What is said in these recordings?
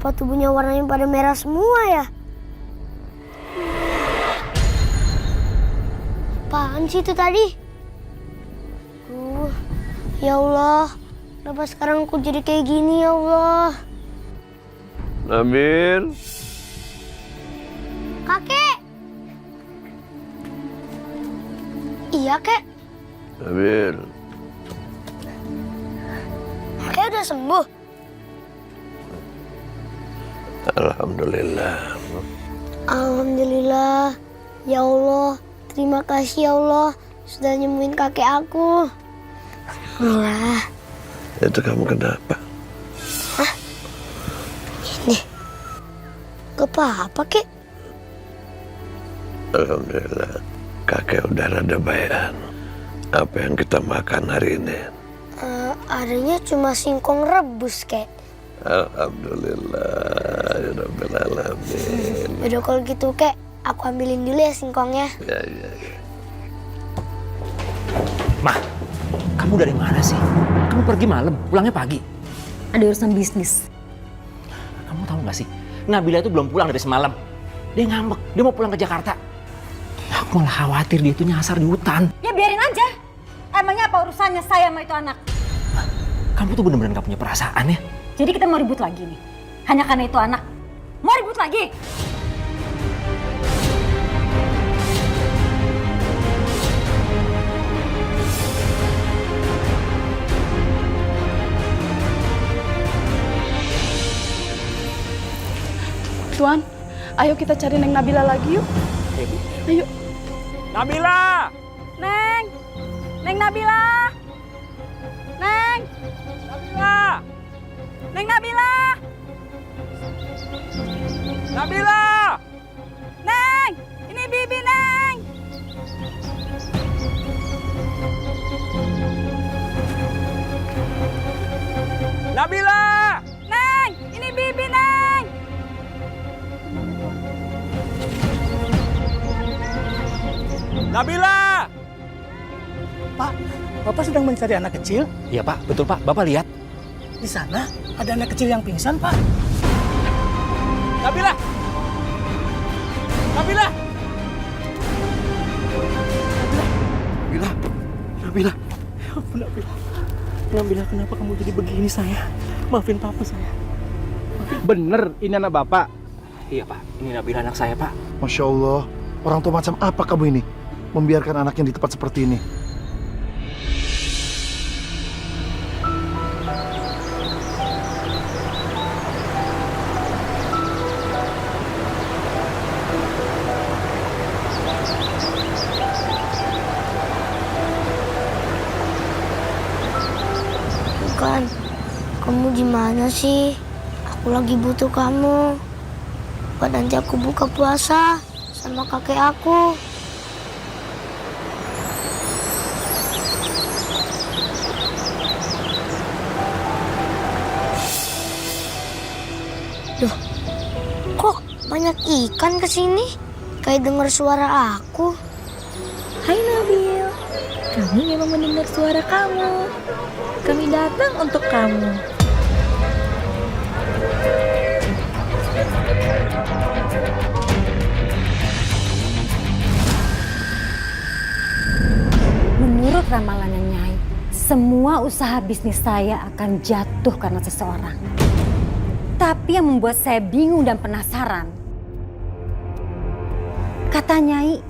Kenapa tubuhnya warnanya pada merah semua ya? Apaan sih itu tadi? Ya Allah, kenapa sekarang aku jadi kayak gini ya Allah? Nabil. Kakek! Iya, Kek. Nabil. Kakek udah sembuh? Alhamdulillah. Alhamdulillah. Ya Allah, terima kasih ya Allah sudah nyembuhin kakek aku. Alhamdulillah. Itu kamu kenapa? Ini. Gak apa-apa, Kek. Alhamdulillah. Kakek udah rada bayan. Apa yang kita makan hari ini? Adanya cuma singkong rebus, Kek. Alhamdulillah. Ya Rabbil Alamin. Udah kalau gitu, Kek, aku ambilin dulu ya singkongnya. Ya. Ma, kamu dari mana sih? Kamu pergi malam, pulangnya pagi. Ada urusan bisnis. Kamu tahu nggak sih, Nabila itu belum pulang dari semalam. Dia ngambek, dia mau pulang ke Jakarta. Aku malah khawatir dia itu nyasar di hutan. Ya biarin aja. Emangnya apa urusannya saya sama itu anak? Kamu tuh bener-bener gak punya perasaan ya? Jadi kita mau ribut lagi nih? Hanya karena itu anak? Mau ribut lagi? Tuan, ayo kita cari Neng Nabila lagi yuk. Ayo. Nabila! Neng! Neng Nabila! Neng! Nabila! Neng Nabila! Nabila! Neng! Ini Bibi, Neng! Nabila! Neng! Ini Bibi, Neng! Nabila! Pak, Bapak sedang mencari anak kecil? Iya Pak, betul Pak. Bapak lihat. Di sana ada anak kecil yang pingsan, Pak. Nabila! Nabila! Nabila! Nabila! Ya ampun, Nabila. Nabila, kenapa kamu jadi begini, saya? Maafin Papa, saya. Bener, ini anak Bapak. Iya Pak, ini Nabila anak saya Pak. Masya Allah, orang tua macam apa kamu ini? Membiarkan anaknya di tempat seperti ini. Bukan, kamu gimana sih? Aku lagi butuh kamu. Buat nanti aku buka puasa sama kakek aku. Loh, kok banyak ikan kesini? Kayak dengar suara aku. Hai Nabil, kami memang mendengar suara kamu. Kami datang untuk kamu. Menurut ramalannya Nyai, semua usaha bisnis saya akan jatuh karena seseorang. Tapi yang membuat saya bingung dan penasaran, kata Nyai,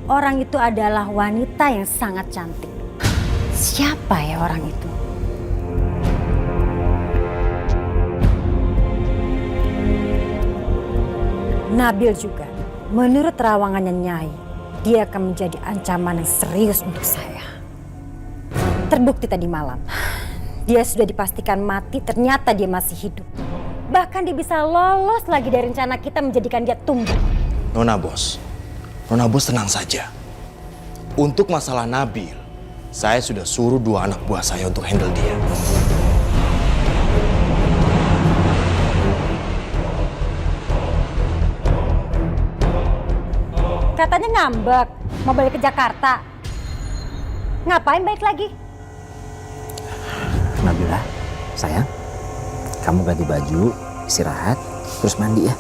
orang itu adalah wanita yang sangat cantik. Siapa ya orang itu? Nabil juga. Menurut terawangannya Nyai, dia akan menjadi ancaman yang serius untuk saya. Terbukti tadi malam, dia sudah dipastikan mati, ternyata dia masih hidup. Bahkan dia bisa lolos lagi dari rencana kita menjadikan dia tumbal. Nona Bos tenang saja. Untuk masalah Nabil, saya sudah suruh 2 anak buah saya untuk handle dia. Katanya ngambek, mau balik ke Jakarta. Ngapain balik lagi? Nabila, sayang, kamu ganti baju, istirahat, terus mandi ya.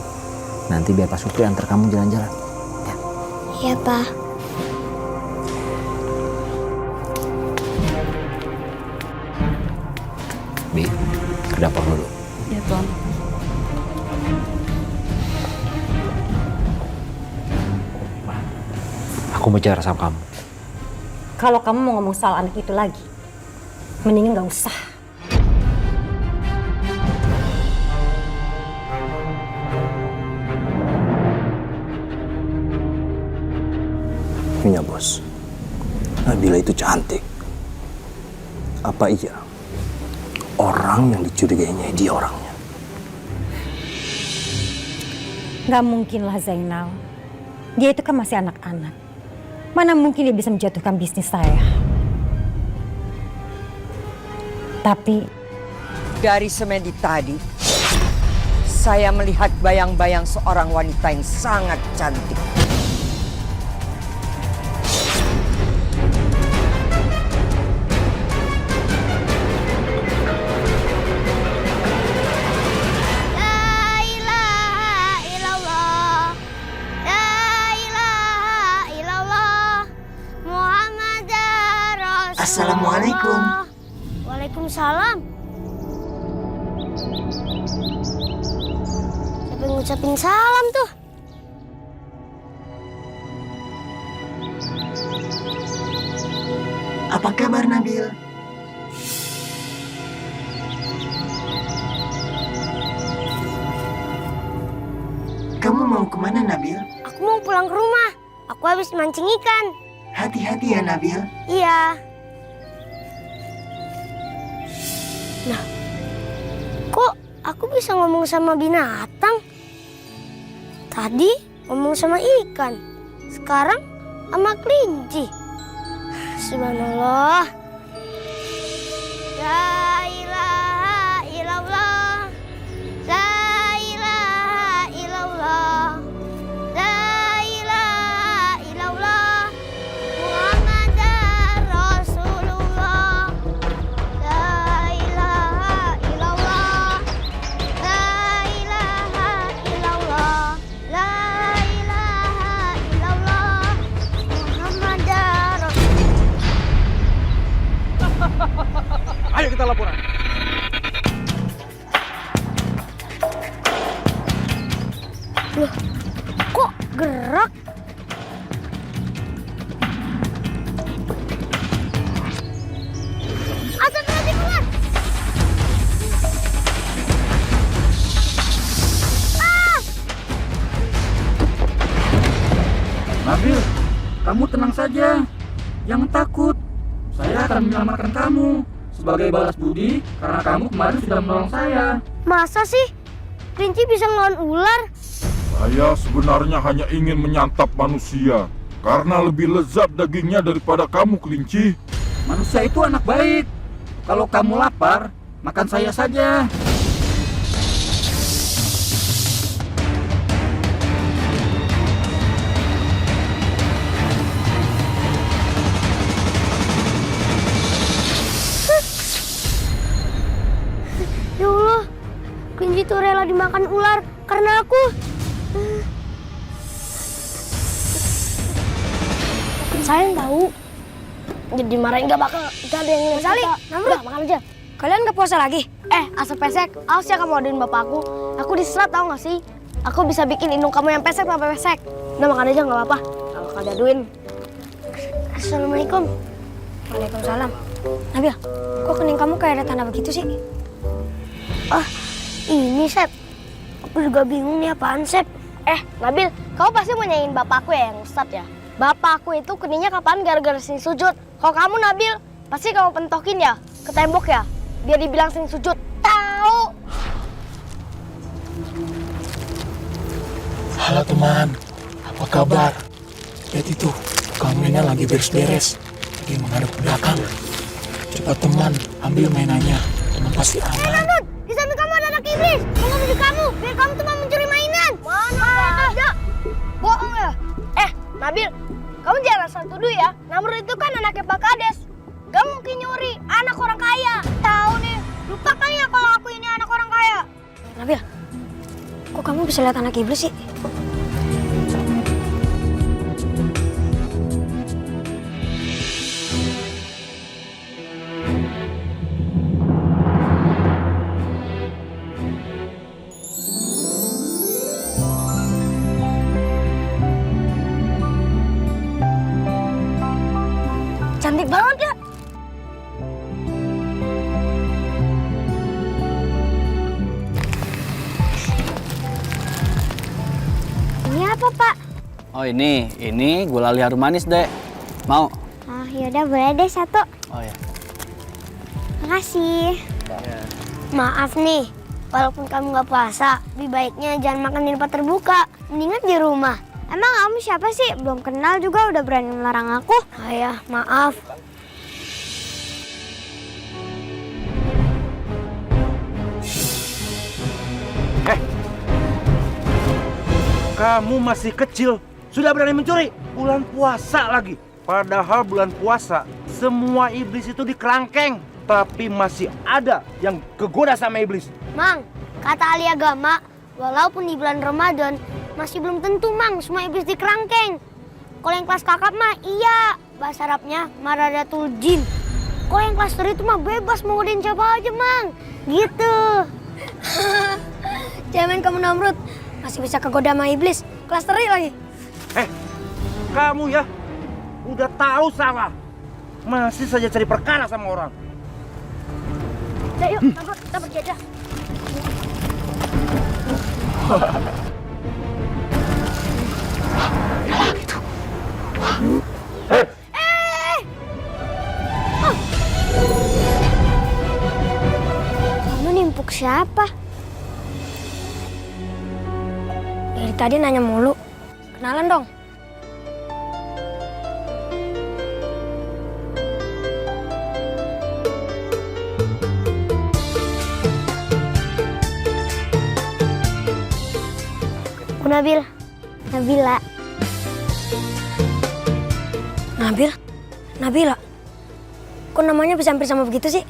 Nanti biar Pak Supri antar kamu jalan-jalan. Ya. Iya, Pak. Bi, ke dapur dulu. Ya, Tuan. Aku mau bicara sama kamu. Kalau kamu mau ngomong soal anak itu lagi, mendingan gak usah. Iya bos, Nabila itu cantik. Apa iya orang yang dicurigainya dia orangnya? Gak mungkin lah Zainal. Dia itu kan masih anak-anak. Mana mungkin dia bisa menjatuhkan bisnis saya. Tapi dari semedi tadi, saya melihat bayang-bayang seorang wanita yang sangat cantik. Assalamualaikum. Waalaikumsalam. Siapa yang ngucapin salam tuh? Apa kabar Nabil? Kamu mau kemana Nabil? Aku mau pulang ke rumah. Aku habis mancing ikan. Hati-hati ya Nabil. Iya. Nah, kok aku bisa ngomong sama binatang? Tadi ngomong sama ikan, sekarang sama kelinci. Subhanallah. La ilaha illallah. La ilaha illallah. La ilaha illallah. Muhammadar Rasulullah. La ilaha illallah. La ilaha illallah. La ilaha illallah. Muhammadar Rasulullah. Ayo kita laporan. Loh, kok gerak? Astagfirullahaladzim, keluar! Nabil, kamu tenang saja. Jangan takut. Saya akan menyelamatkan kamu sebagai balas budi karena kamu kemarin sudah menolong saya. Masa sih? Kelinci bisa ngelawan ular? Saya sebenarnya hanya ingin menyantap manusia karena lebih lezat dagingnya daripada kamu, kelinci. Manusia itu anak baik. Kalau kamu lapar, makan saya saja. Ya Allah, kelinci itu rela dimakan ular karena aku. Saya tahu. Jadi marahin gak bakal ada yang Sali, udah makan aja. Kalian gak puasa lagi? Asap pesek, awas ya kamu aduin bapak aku. Aku diserat tau gak sih? Aku bisa bikin hidung kamu yang pesek sampai pesek. Udah makan aja gak apa-apa. Kalau kalian aduin. Assalamualaikum. Waalaikumsalam. Nabil, kok kening kamu kayak ada tanda begitu sih? Ah, ini Sep. Aku juga bingung nih apaan Sep. Nabil, kamu pasti mau nyanyiin bapakku ya yang Ustadz ya? Bapakku itu keningnya kapan gara-gara sing sujud. Kalau kamu Nabil, pasti kamu pentokin ya ke tembok ya, biar dibilang sing sujud. Tahu? Halo teman, apa kabar? Lihat itu, kamu ini lagi beres-beres, lagi menghadap ke belakang. Cepat teman, ambil mainannya, teman pasti aman. Nandut, di samping kamu ada anak iblis. Mau menuju kamu, biar kamu tuh mau mencuri mainan. Mana ada? Bohong ya? Nabil, kamu jangan asal tuduh ya. Namrud itu kan anaknya Pak Kades. Gak mungkin nyuri, anak orang kaya. Tahu nih, lupa kali ya kalau aku ini anak orang kaya. Nabil, Kok kamu bisa lihat anak iblis sih? Cantik banget ya. Ini apa, Pak? Oh ini gulali harum manis, Dek. Mau? Oh, yaudah boleh deh satu. Oh ya. Makasih. Maaf nih, walaupun kamu nggak puasa, lebih baiknya jangan makan di tempat terbuka. Mendingan di rumah. Emang kamu siapa sih? Belum kenal juga udah berani melarang aku. Ayah, maaf. Kamu masih kecil, sudah berani mencuri. Bulan puasa lagi. Padahal bulan puasa, semua iblis itu dikerangkeng. Tapi masih ada yang kegoda sama iblis. Mang, kata ahli agama, walaupun di bulan Ramadan, masih belum tentu, Mang, semua iblis dikerangkeng. Kalau yang kelas kakap mah iya, bahasa Arabnya maradatul jin. Kalau yang kelas 3 itu mah bebas mau ngodain siapa aja, Mang. Gitu. Jangan kamu Namrud, masih bisa kegoda sama iblis. Kelas 3 lagi. Kamu ya, udah tahu salah. Masih saja cari perkara sama orang. Udah yuk, Namrud, kita pergi aja. Kamu nimpuk siapa? Dari tadi nanya mulu. Kenalan dong. Aku Nabil. Nabila. Nabil? Nabila? Kok namanya bisa hampir sama begitu sih?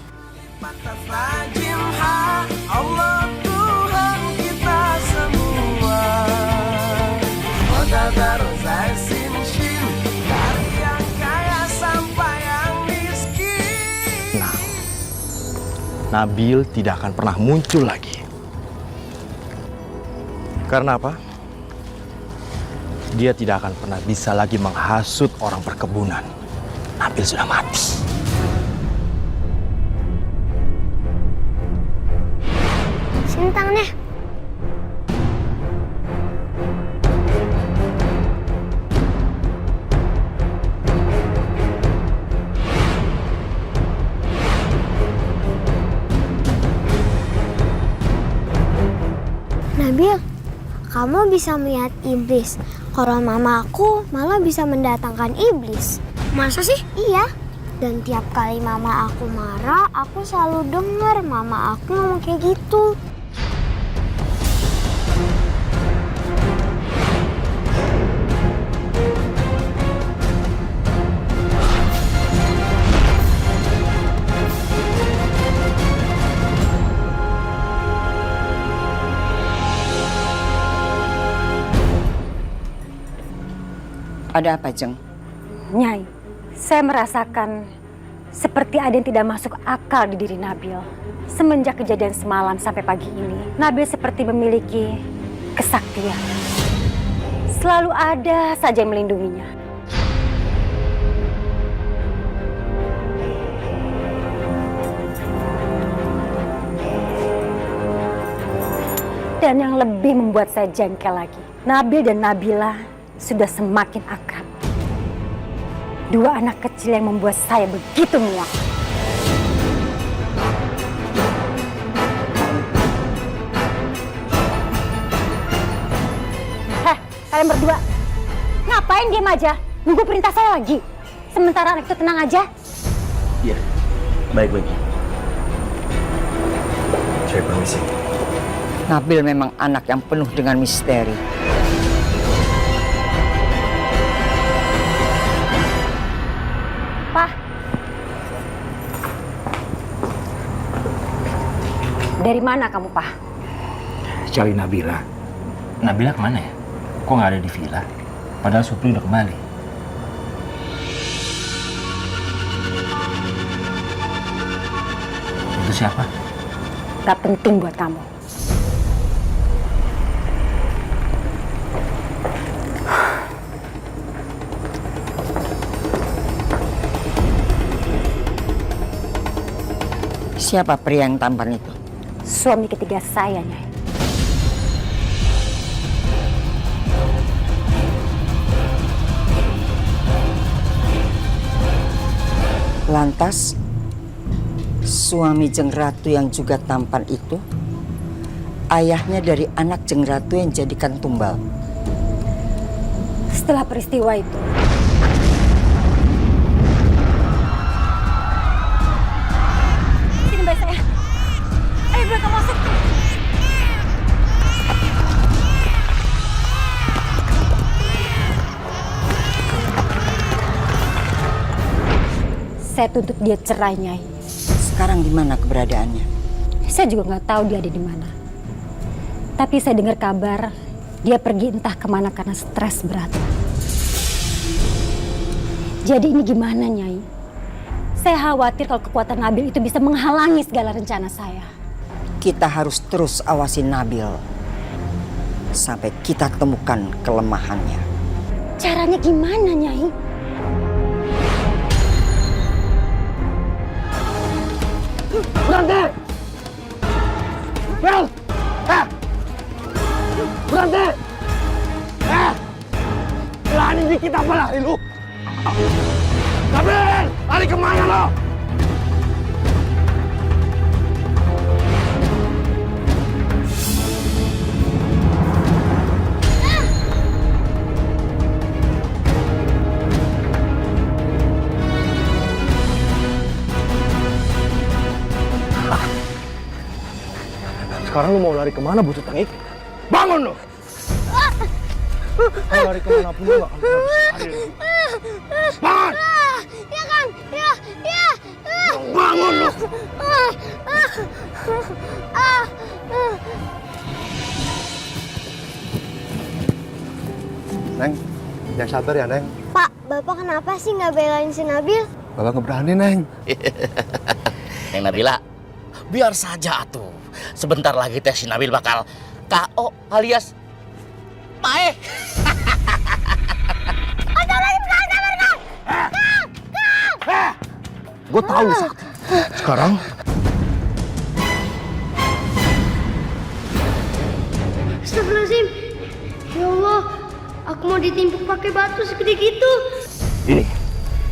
Nabil tidak akan pernah muncul lagi. Karena apa? Dia tidak akan pernah bisa lagi menghasut orang perkebunan. Nabil sudah mati. Sini tangannya. Nabil, kamu bisa melihat iblis. Kalau mama aku malah bisa mendatangkan iblis. Masa sih? Iya. Dan tiap kali mama aku marah, aku selalu dengar mama aku ngomong kayak gitu. Ada apa, Jeng? Nyai, saya merasakan seperti ada yang tidak masuk akal di diri Nabil. Semenjak kejadian semalam sampai pagi ini, Nabil seperti memiliki kesaktian. Selalu ada saja yang melindunginya. Dan yang lebih membuat saya jengkel lagi, Nabil dan Nabila sudah semakin akrab. Dua anak kecil yang membuat saya begitu muak. Heh, kalian berdua, ngapain diam aja? Nunggu perintah saya lagi. Sementara anak itu tenang aja. Iya, baik-baik. Saya permisi. Nabil memang anak yang penuh dengan misteri. Pak. Dari mana kamu, Pak? Cari Nabila. Nabila kemana ya? Kok nggak ada di villa? Padahal Supri udah kembali. Itu siapa? Gak penting buat kamu. Siapa pria yang tampan itu? Suami ketiga saya, Nyai. Lantas, suami Jeng Ratu yang juga tampan itu, ayahnya dari anak Jeng Ratu yang jadikan tumbal. Setelah peristiwa itu, sini mbak saya. Ayo belakang masuk. Saya tuntut dia cerai, Nyai. Sekarang di mana keberadaannya? Saya juga nggak tahu dia ada di mana. Tapi saya dengar kabar dia pergi entah kemana karena stres berat. Jadi ini gimana, Nyai? Saya khawatir kalau kekuatan Nabil itu bisa menghalangi segala rencana saya. Kita harus terus awasi Nabil sampai kita temukan kelemahannya. Caranya gimana, Nyai? Berhenti! Bel! Berhenti! Berani dikit apa lari lu? Nabil! Lari kemana lo? Sekarang lu mau lari kemana, Butut Tengik? Bangun lo! Mau lari kemana pun lu gak akan pernah bisa lari. Bangun! Ya Kang, ya. Bangun lo! Neng, yang sabar ya, Neng. Pak, Bapak kenapa sih nggak belain si Nabil? Bapak nggak berani, Neng. Neng Nabila, biar saja atuh. Sebentar lagi teh si Nabil bakal KO alias Mae. Ada lagi sabar, Kang. Gue tahu sakti. Sekarang Astagfirullahaladzim. Ya Allah, aku mau ditimpuk pakai batu segede gitu.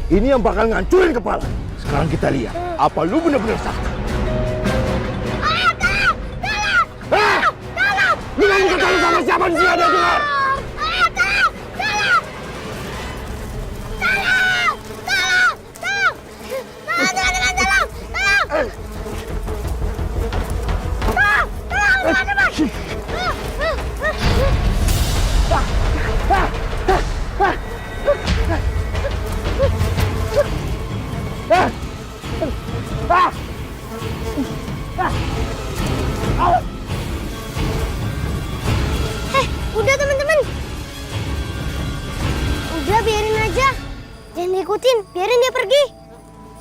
Ini yang bakal ngancurin kepala. Sekarang kita lihat, apa lu bener-bener sakti? Lu gak minta tolong sama siapa di sini ada dengar? Udah teman-teman. Udah biarin aja. Jangan ikutin, biarin dia pergi.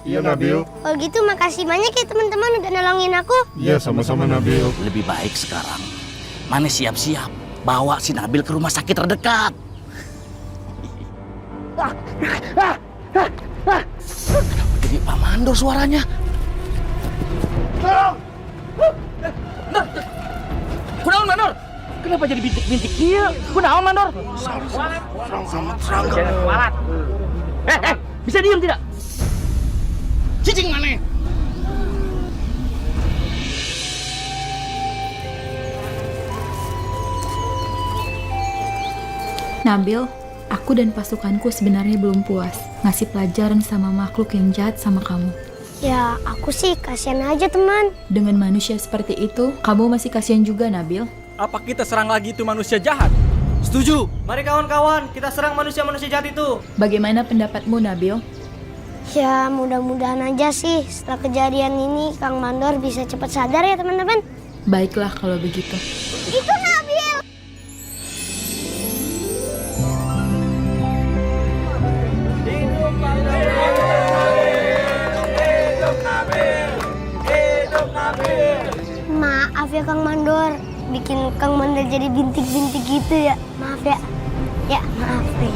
Iya Nabil. Kalau gitu makasih banyak ya teman-teman udah nolongin aku. Iya sama-sama Nabil. Lebih baik sekarang Mane siap-siap bawa si Nabil ke rumah sakit terdekat. Kenapa jadi Pak Mandor suaranya? Kunaon Mandor? Kenapa jadi bintik-bintik dia? Kunaon Mandor? Serang sama serangga. Jangan kualat. Bisa diam tidak? Cicing Mane. Nabil, aku dan pasukanku sebenarnya belum puas ngasih pelajaran sama makhluk yang jahat sama kamu. Ya aku sih kasihan aja teman. Dengan manusia seperti itu, kamu masih kasihan juga Nabil. Apa kita serang lagi itu manusia jahat? Setuju. Mari kawan-kawan, kita serang manusia-manusia jahat itu. Bagaimana pendapatmu Nabil? Ya mudah-mudahan aja sih setelah kejadian ini Kang Mandor bisa cepat sadar ya teman-teman. Baiklah kalau begitu. Itu Nabil. ya Kang Mandor, bikin Kang Mandor jadi bintik-bintik gitu ya. Maaf ya. Ya, maaf deh.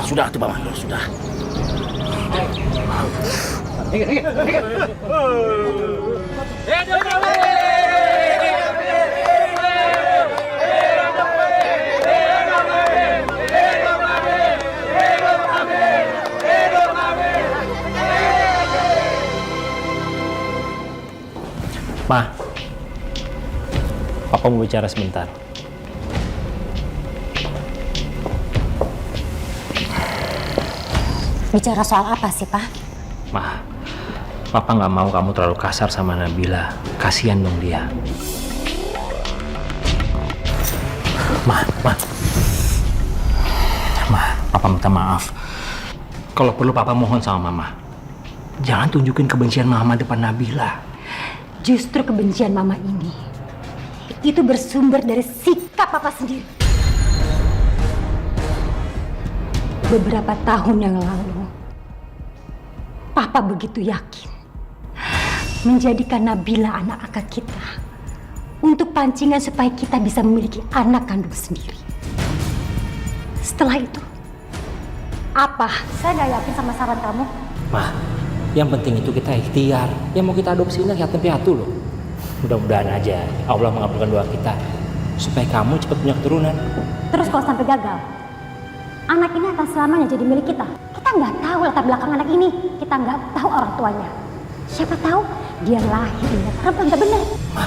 Sudah tuh Pak Mandor, sudah. Ma, Papa mau bicara sebentar. Bicara soal apa sih, Pak? Ma, Papa nggak mau kamu terlalu kasar sama Nabila. Kasian dong dia. Ma, Papa minta maaf. Kalau perlu Papa mohon sama Mama. Jangan tunjukin kebencian Mama depan Nabila. Justru kebencian Mama ini itu bersumber dari sikap Papa sendiri. Beberapa tahun yang lalu, Papa begitu yakin menjadikan Nabila anak angkat kita untuk pancingan supaya kita bisa memiliki anak kandung sendiri. Setelah itu, apa? Saya nggak yakin sama saran kamu. Ma, yang penting itu kita ikhtiar. Yang mau kita adopsi ini yatim piatu loh. Mudah-mudahan aja Allah mengabulkan doa kita supaya kamu cepat punya keturunan. Terus kalau sampai gagal, anak ini akan selamanya jadi milik kita. Kita nggak tahu latar belakang anak ini. Kita nggak tahu orang tuanya. Siapa tahu dia lahir dengan perempuan nggak benar. Ma,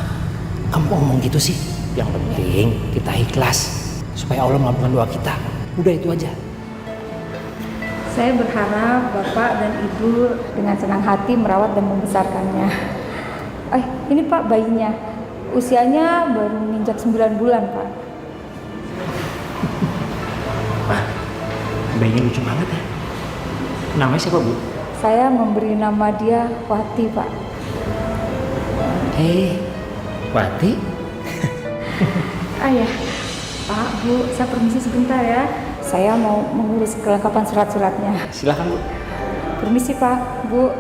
kamu kok ngomong gitu sih? Yang penting kita ikhlas supaya Allah mengabulkan doa kita. Udah itu aja. Saya berharap Bapak dan Ibu dengan senang hati merawat dan membesarkannya. Ini Pak bayinya. Usianya baru menginjak 9 bulan, Pak. Ma, bayinya lucu banget ya. Namanya siapa, Bu? Saya memberi nama dia Wati, Pak. Wati? Ayah, Pak, Bu, saya permisi sebentar ya. Saya mau mengurus kelengkapan surat-suratnya. Silakan, Bu. Permisi, Pak, Bu.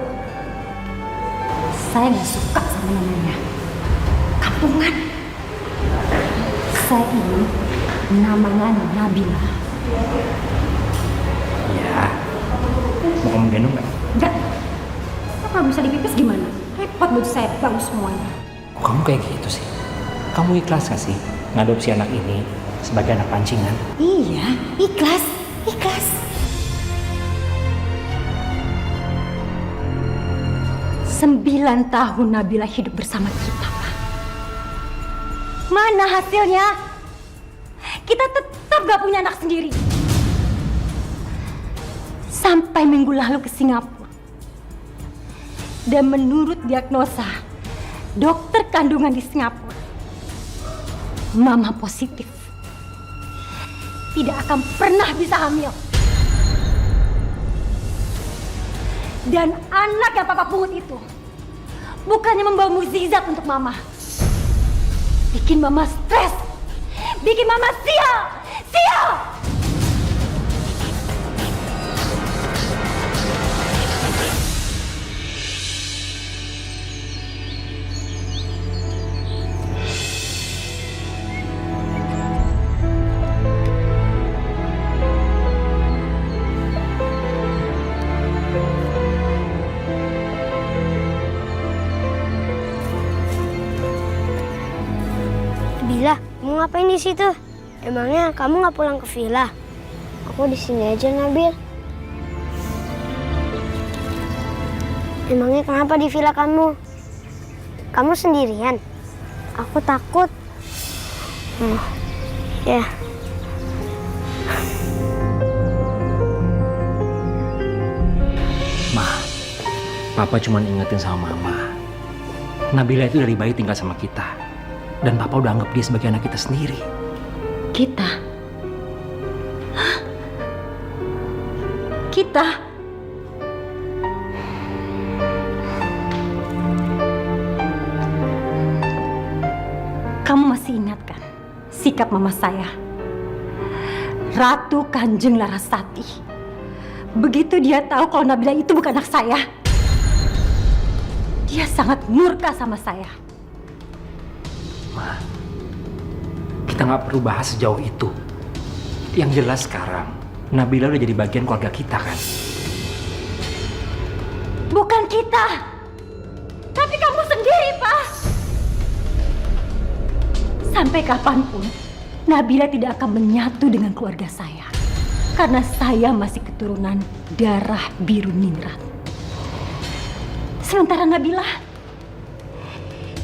Saya nggak suka sama namanya. Kampungan. Saya ini namanya Nabila. Ya. Mau kamu gendong nggak? Enggak. Kalau bisa dipipis gimana? Repot baju saya, bagus semuanya. Kok kamu kayak gitu sih? Kamu ikhlas gak sih ngadopsi anak ini sebagai anak pancingan? Iya, ikhlas. 9 tahun Nabila hidup bersama kita, Pak. Mana hasilnya? Kita tetap gak punya anak sendiri. Sampai minggu lalu ke Singapura. Dan menurut diagnosa dokter kandungan di Singapura, Mama positif. Tidak akan pernah bisa hamil. Dan anak yang Papa pungut itu bukannya membawa mukjizat untuk Mama. Bikin Mama stres. Bikin Mama sial. Bila, mau ngapain di situ? Emangnya kamu nggak pulang ke villa? Aku di sini aja, Nabil. Emangnya kenapa di villa kamu? Kamu sendirian? Aku takut. Ya. Ma, Papa cuma ingetin sama Mama. Nabila itu dari bayi tinggal sama kita. Dan Papa udah anggap dia sebagai anak kita sendiri. Kita? Hah? Kita? Kamu masih ingat kan sikap Mama saya? Ratu Kanjeng Larasati. Begitu dia tahu kalau Nabila itu bukan anak saya, dia sangat murka sama saya. Ma, kita nggak perlu bahas sejauh itu. Yang jelas sekarang, Nabila udah jadi bagian keluarga kita kan? Bukan kita, tapi kamu sendiri, Pak. Sampai kapanpun, Nabila tidak akan menyatu dengan keluarga saya. Karena saya masih keturunan darah biru ningrat. Sementara Nabila,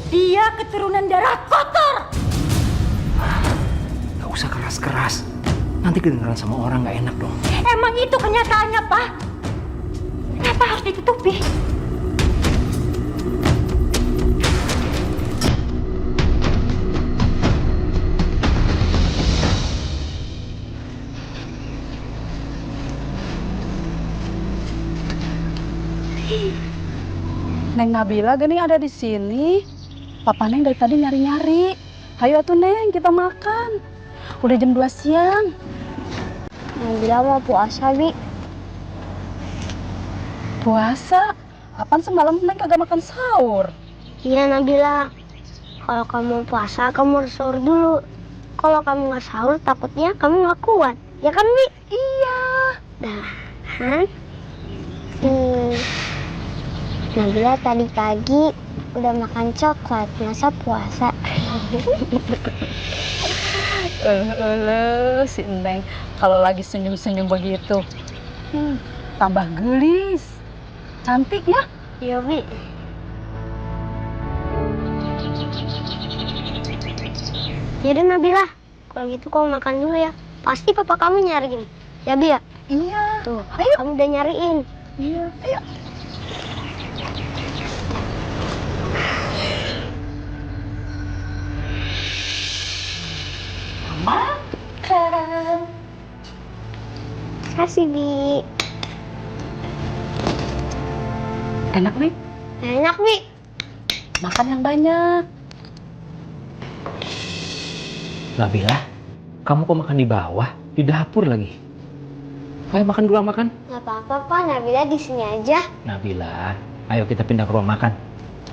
dia keturunan darah kotor. Gak usah keras-keras. Nanti kedengeran sama orang gak enak dong. Emang itu kenyataannya, Pak. Kenapa harus ditutupi? Neng Nabila gini ada di sini. Papa Neng dari tadi nyari-nyari. Ayo atuh Neng, kita makan. Udah jam 2 siang. Nabila mau puasa, Bi. Puasa? Apaan semalam Neng kagak makan sahur? Iya, Nabila. Kalau kamu puasa, kamu harus sahur dulu. Kalau kamu nggak sahur, takutnya kamu nggak kuat. Ya kan, Bi? Iya. Nah, Nabila tadi pagi udah makan coklat, masa puasa? Si Neng kalau lagi senyum-senyum begitu, tambah gelis. Cantik ya? Iya, Bi. Yaudah, Nabila. Kalau gitu kamu makan dulu ya. Pasti papa kamu nyariin. Ya, Bi ya? Iya. Tuh, ayo. Kamu udah nyariin. Iya, ayo. Makan. Kasih, Bi. Enak nih? Enak, Bi. Makan yang banyak. Nabila, kamu kok makan di bawah? Di dapur lagi. Ayo makan dulu, makan. Gak apa-apa, Pak. Nabila di sini aja. Nabila, ayo kita pindah ke ruang makan.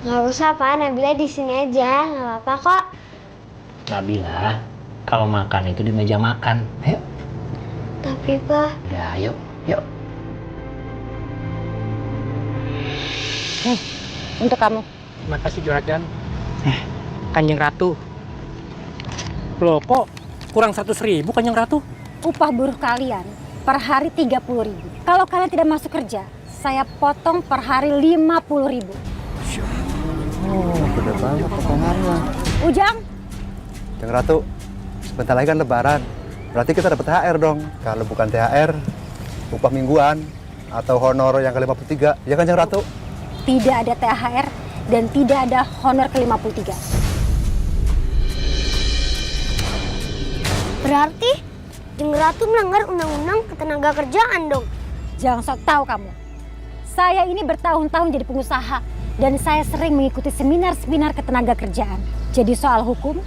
Gak usah, Pak. Nabila di sini aja. Gak apa-apa kok. Nabila, kalau makan itu di meja makan. Ayo. Tapi, Pak. Udah, ayo. Yuk. Untuk kamu. Terima kasih, Juragan. Kanjeng Ratu. Loh, kok kurang 100.000 Kanjeng Ratu? Upah buruh kalian per hari 30.000. Kalau kalian tidak masuk kerja, saya potong per hari 50.000. Oh, gede banget potongannya. Ujang? Kanjeng Ratu, sebentar lagi kan lebaran. Berarti kita dapat THR dong. Kalau bukan THR, upah mingguan atau honor yang ke-53. Ya kan, Kanjeng Ratu? Tidak ada THR dan tidak ada honor ke-53. Berarti Jeng Ratu melanggar undang-undang ketenaga kerjaan dong. Jangan sok tahu kamu. Saya ini bertahun-tahun jadi pengusaha dan saya sering mengikuti seminar-seminar ketenaga kerjaan. Jadi soal hukum,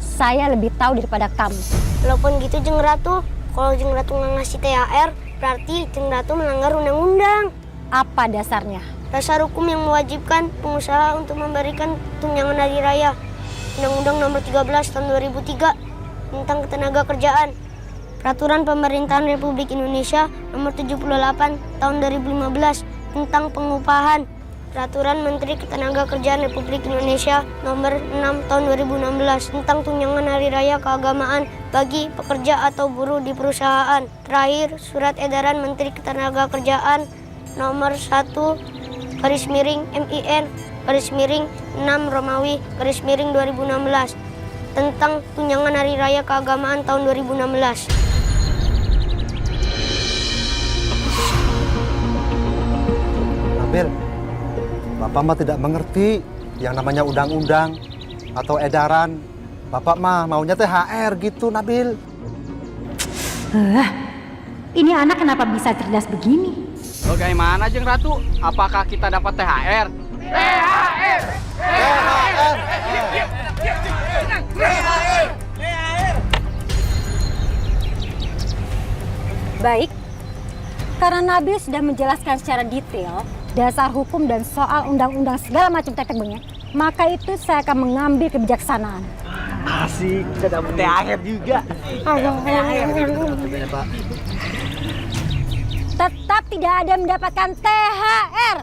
saya lebih tahu daripada kamu. Walaupun gitu Jeng Ratu, kalau Jeng Ratu nggak ngasih THR, berarti Jeng Ratu melanggar undang-undang. Apa dasarnya? Dasar hukum yang mewajibkan pengusaha untuk memberikan tunjangan hari raya. Undang-Undang Nomor 13 Tahun 2003 tentang ketenaga kerjaan. Peraturan Pemerintahan Republik Indonesia Nomor 78 Tahun 2015 tentang pengupahan. Peraturan Menteri Ketenagakerjaan Republik Indonesia Nomor 6 Tahun 2016 tentang tunjangan hari raya keagamaan bagi pekerja atau buruh di perusahaan. Terakhir, Surat Edaran Menteri Ketenagakerjaan Nomor 1/MIN/6 tentang tunjangan hari raya keagamaan tahun 2016. Nabil, Bapak mah tidak mengerti yang namanya undang-undang atau edaran. Bapak mah maunya THR gitu, Nabil. Ini anak kenapa bisa cerdas begini? Bagaimana, Jeng Ratu? Apakah kita dapat THR? THR! THR! Baik, karena Nabil sudah menjelaskan secara detail dasar hukum dan soal undang-undang segala macam tetek bengek, maka itu saya akan mengambil kebijaksanaan. Asik, kita dapet THR juga. Tetap tidak ada yang mendapatkan THR.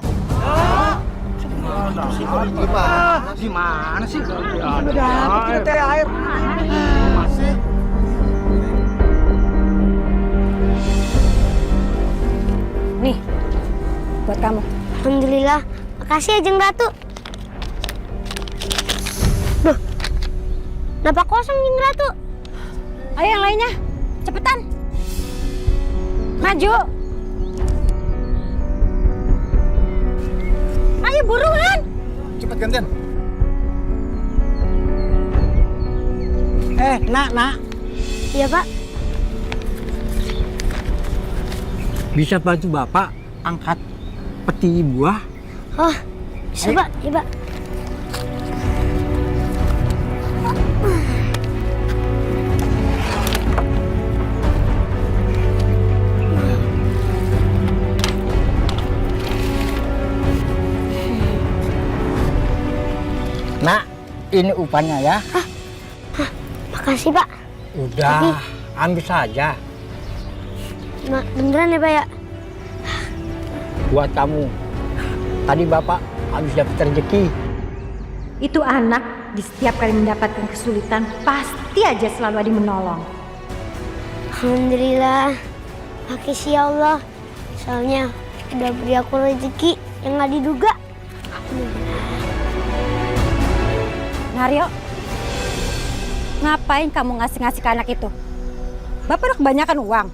Gimana sih? Ada THR. Nih, buat kamu. Alhamdulillah. Makasih ya Jeng Ratu. Duh, kenapa kosong Jeng Ratu? Ayo yang lainnya, cepetan. Maju. Ayo buruan. Cepat gantian. Nak. Iya Pak. Bisa bantu Bapak angkat peti buah? Oh, bisa Pak. Iya Pak. Nak, ini upahnya ya. Makasih Pak. Udah, ambil saja. Beneran ya Pak ya? Buat kamu. Tadi Bapak habis dapat rezeki. Itu anak di setiap kali mendapatkan kesulitan pasti aja selalu ada yang menolong. Alhamdulillah. Makasih ya Allah. Soalnya udah beri aku rezeki yang gak diduga. Naryo, ngapain kamu ngasih-ngasih ke anak itu? Bapak udah kebanyakan uang.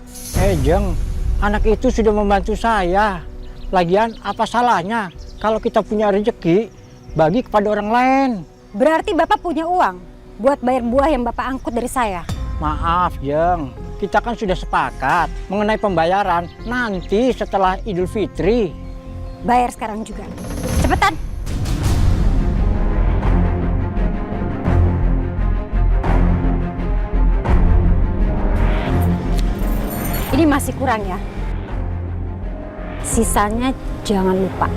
Jeng, anak itu sudah membantu saya. Lagian apa salahnya kalau kita punya rezeki bagi kepada orang lain? Berarti Bapak punya uang buat bayar buah yang Bapak angkut dari saya. Maaf Jeng, kita kan sudah sepakat mengenai pembayaran nanti setelah Idul Fitri. Bayar sekarang juga. Cepetan. Ini masih kurang ya. Sisanya jangan lupa.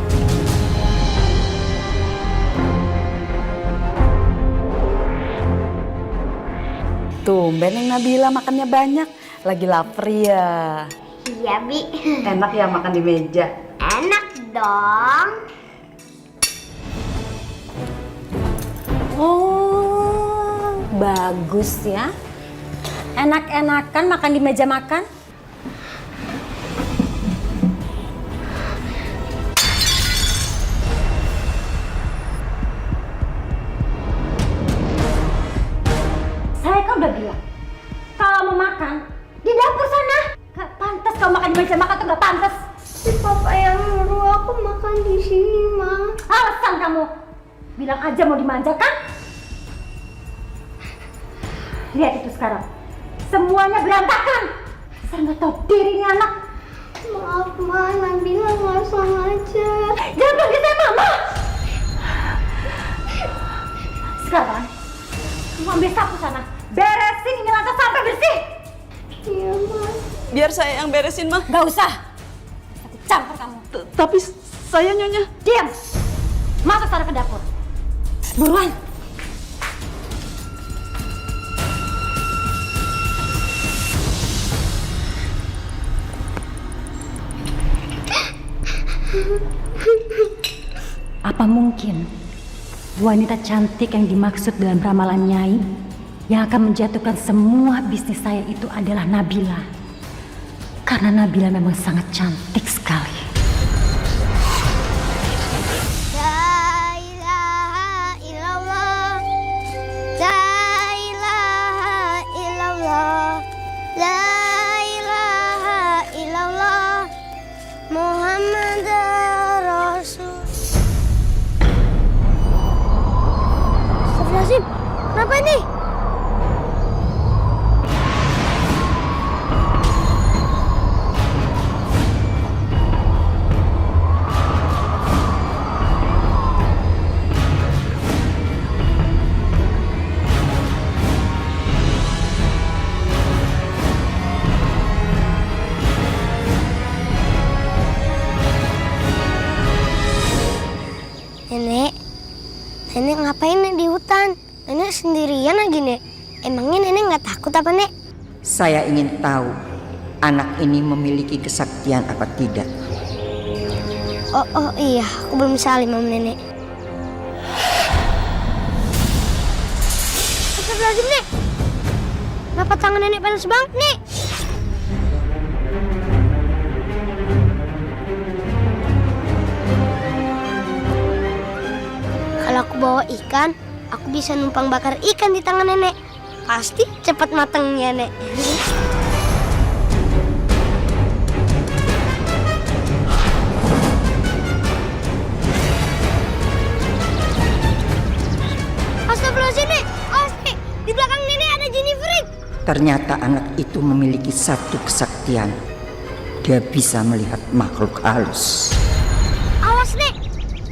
Tumben yang Nabila makannya banyak. Lagi lapar ya. Iya Bi. Enak ya makan di meja. Enak dong. Oh, bagus ya. Enak-enakan makan di meja makan. Saya kan udah bilang, kalau mau makan di dapur sana. Gak pantas kalau makan di meja makan tuh gak pantas. Si Papa yang nyuruh aku makan di sini, Ma. Alasan kamu. Bilang aja mau dimanjakan. Lihat itu sekarang. Semuanya berantakan. Saya nggak tahu diri ini anak. Maaf, Ma. Nabila nggak sengaja. Jangan panggil saya Mama. Sekarang, kamu ambil sapu sana. Beresin ini lantai sampai bersih. Iya, Ma. Biar saya yang beresin, Mah. Nggak usah. Aku campur kamu. Tapi saya Nyonya. Diam. Masuk sana ke dapur. Buruan. Apa mungkin wanita cantik yang dimaksud dalam ramalan Nyai yang akan menjatuhkan semua bisnis saya itu adalah Nabila? Karena Nabila memang sangat cantik sekali. La ilaha illallah. La ilaha illallah. La ilaha illallah. Muhammad Rasul. Astagfirullahaladzim, kenapa ini? Nenek ngapain nih di hutan? Nenek sendirian lagi, Nek. Emangnya nenek nggak takut apa, Nek? Saya ingin tahu anak ini memiliki kesaktian apa tidak. Oh iya, aku belum salim sama nenek. Astagfirullahaladzim, Nek. Kenapa tangan nenek panas banget, Nek? Kalau aku bawa ikan, aku bisa numpang bakar ikan di tangan nenek. Pasti cepat matangnya, Nek. Astagfirullahaladzim, Nek. Awas, Nek. Di belakang nenek ada Jinifrit. Ternyata anak itu memiliki satu kesaktian. Dia bisa melihat makhluk halus. Awas, Nek.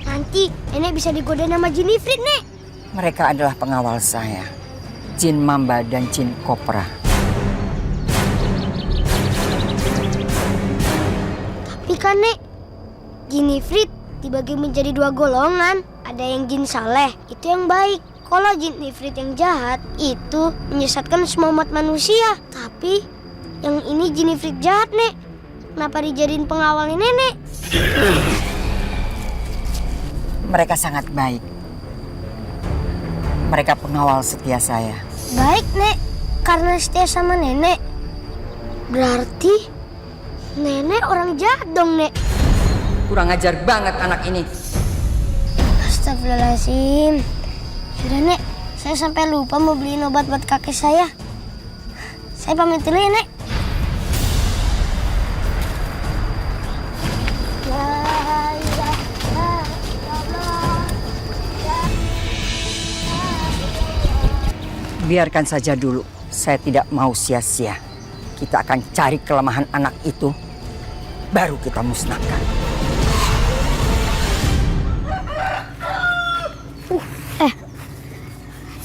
Nanti nenek bisa digoda nama Jinifrit, Nek. Mereka adalah pengawal saya, Jin Mamba dan Jin Kopra. Tapi kan, Nek, Jinifrit dibagi menjadi dua golongan. Ada yang jin saleh, itu yang baik. Kalau jin Ifrit yang jahat, itu menyesatkan semua umat manusia. Tapi yang ini jin Ifrit jahat, Nek. Kenapa dijadiin pengawalnya nenek? Mereka sangat baik. Mereka pengawal setia saya. Baik, Nek. Karena setia sama nenek. Berarti nenek orang jahat dong, Nek. Kurang ajar banget anak ini. Astagfirullahaladzim. Sudah, Nek. Saya sampai lupa mau beliin obat buat kakek saya. Saya pamit dulu ya, Nek. Biarkan saja dulu. Saya tidak mau sia-sia. Kita akan cari kelemahan anak itu, baru kita musnahkan.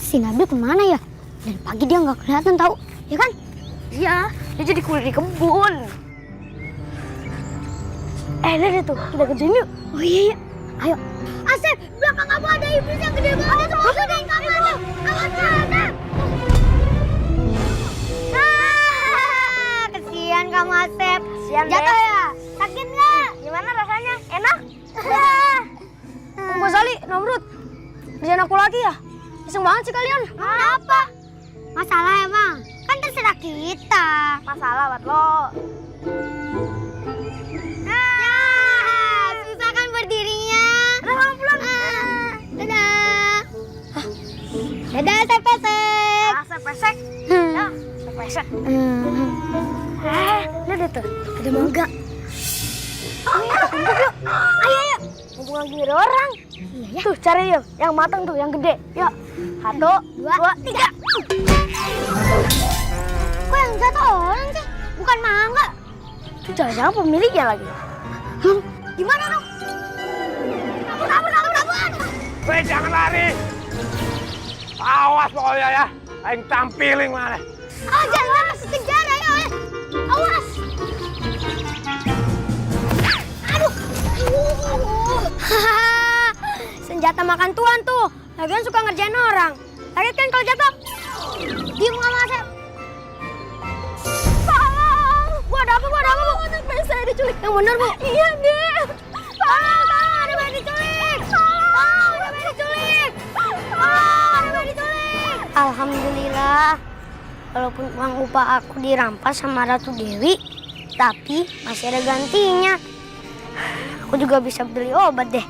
Si Nabil kemana ya? Dari pagi dia nggak kelihatan tahu, ya kan? Iya, dia jadi kulit di kebun. Lihat itu, kita kejar yuk. Oh iya, ayo. Asep, belakang kamu ada iblis yang gede banget. Ada di kamar. Awas, ada. Kesian kamu, Asep. Kesian jatuh ya? Sakit nggak? Gimana rasanya? Enak? Mbak Sali, Namrud, kerjaan aku lagi ya? Iseng banget sih kalian. Apa? Masalah ya, Bang? Kan terserah kita. Masalah buat lo. Susah kan berdirinya. Udah, pulang. Dadah. Dadah, sepesek. Sepesek? Ya, sepesek. Lihat itu. Ada mangga. Ayo, kumpul yuk. Ayo. Mumpung lagi ada orang. Iya, tuh cari yuk, yang matang tuh, yang gede. Yuk, 1, 2, 3. Kok yang jatuh orang sih? Bukan mangga. Itu jangan-jangan pemiliknya lagi. Gimana dong? Kabur. Weh, jangan lari. Awas pokoknya ya. Aing tampilin mana. Jangan masuk penjara ya. Awas. Aduh. Senjata makan tuan tuh. Lagian suka ngerjain orang. Kaget kan kalau jatuh? Diem nggak Asep? Gua ada apa? Anak saya diculik. Yang bener, Bu? Iya, deh. Tolong, ada bayi diculik. Ada bayi diculik. Alhamdulillah. Walaupun uang upah aku dirampas sama Ratu Dewi, tapi masih ada gantinya. Aku juga bisa beli obat deh.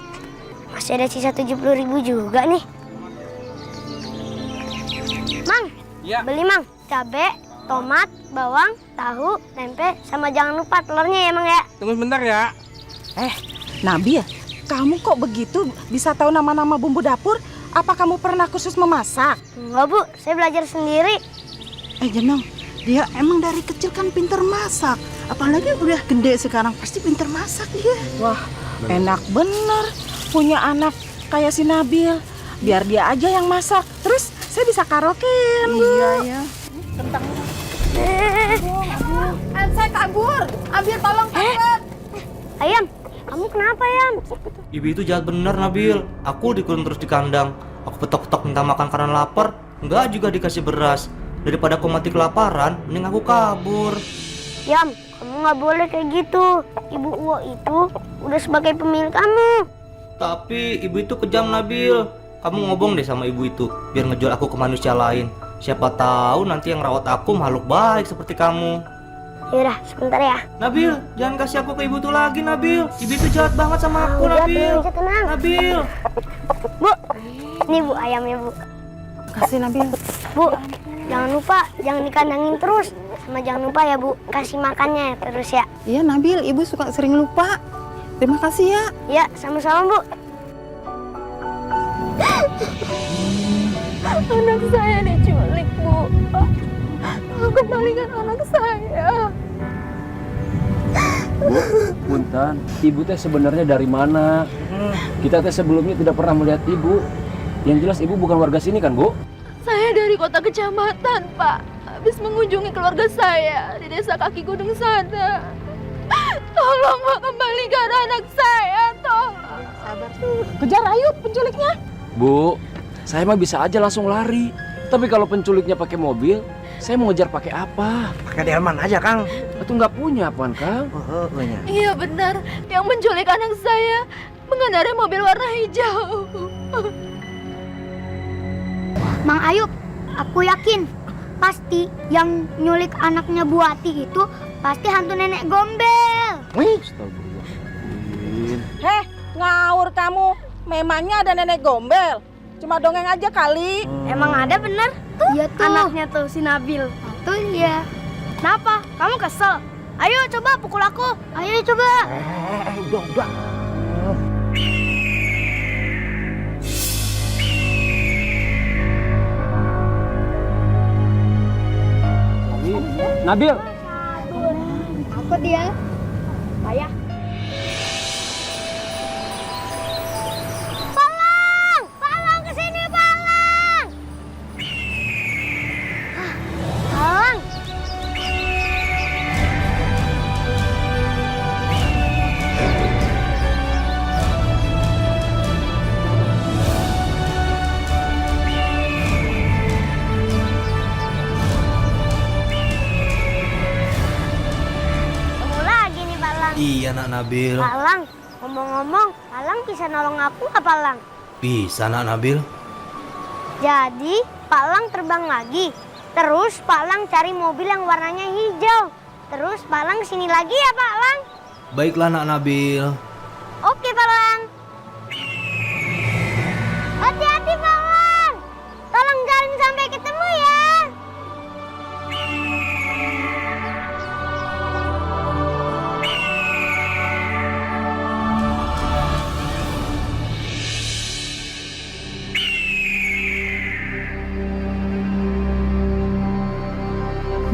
Masih ada sisa 70.000 juga nih. Mang, ya. Beli Mang. Cabe, tomat, bawang, tahu, tempe, sama jangan lupa telurnya ya Mang ya. Tunggu sebentar ya. Nabil, kamu kok begitu bisa tahu nama-nama bumbu dapur? Apa kamu pernah khusus memasak? Enggak Bu, saya belajar sendiri. Jenong, dia emang dari kecil kan pinter masak. Apalagi udah gede sekarang, pasti pinter masak dia. Wah, enak bener punya anak kayak si Nabil. Biar dia aja yang masak, terus saya bisa karaokean, Bu. Iya, ya. Tentang saya kabur. Ambil tolong cepat. Ayam, kamu kenapa Ayam? Ibu itu jahat bener Nabil. Aku dikurung terus di kandang. Aku petok-petok minta makan karena lapar. Enggak juga dikasih beras. Daripada kau mati kelaparan, mending aku kabur. Yam, kamu nggak boleh kayak gitu. Ibu Uwo itu udah sebagai pemilik kamu. Tapi ibu itu kejam, Nabil. Kamu ngobong deh sama ibu itu, biar ngejual aku ke manusia lain. Siapa tahu nanti yang rawat aku makhluk baik seperti kamu. Yaudah, sebentar ya. Nabil, jangan kasih aku ke ibu itu lagi, Nabil. Ibu itu jahat banget sama aku, Udah, Nabil. tenang. Nabil. Bu, ini Bu ayamnya, Bu. Kasih Nabil. Bu, jangan lupa, jangan dikandangin terus. Sama jangan lupa ya Bu, kasih makannya terus ya. Iya Nabil, ibu suka sering lupa. Terima kasih ya. Ya, sama-sama Bu. Anak saya diculik, Bu. Kembalikan anak saya. Bu, punten, ibu teh sebenarnya dari mana? Kita teh sebelumnya tidak pernah melihat ibu. Yang jelas ibu bukan warga sini kan, Bu? Saya dari kota kecamatan, Pak. Habis mengunjungi keluarga saya di desa kaki gunung sana. Tolong, Pak, kembalikan anak saya, tolong. Sabar. Kejar ayo penculiknya. Bu, saya mah bisa aja langsung lari. Tapi kalau penculiknya pakai mobil, saya mau ngejar pakai apa? Pakai delman aja, Kang. Itu nggak punya, apaan, Kang? Iya benar, yang menculik anak saya mengendarai mobil warna hijau. Mang Ayub, aku yakin pasti yang nyulik anaknya Bu Ati itu pasti hantu nenek gombel. Heh, ngawur kamu. Memangnya ada nenek gombel? Cuma dongeng aja kali. Emang ada bener? Tuh, iya tuh. Anaknya tuh si Nabil. Tuh iya. Kenapa? Kamu kesel? Ayo coba pukul aku. Ayo coba. Udah. Nabil. Apa dia? Ayah. Palang kesini, Palang. Palang. Iya, Nak Nabil. Palang, ngomong-ngomong, Palang bisa nolong aku nggak, Palang? Bisa, Nak Nabil. Jadi, Palang terbang lagi. Terus Palang cari mobil yang warnanya hijau. Terus Palang sini lagi ya, Palang? Baiklah, Nak Nabil. Oke, Palang. Hati-hati, Palang. Tolong jalan sampai ketemu ya.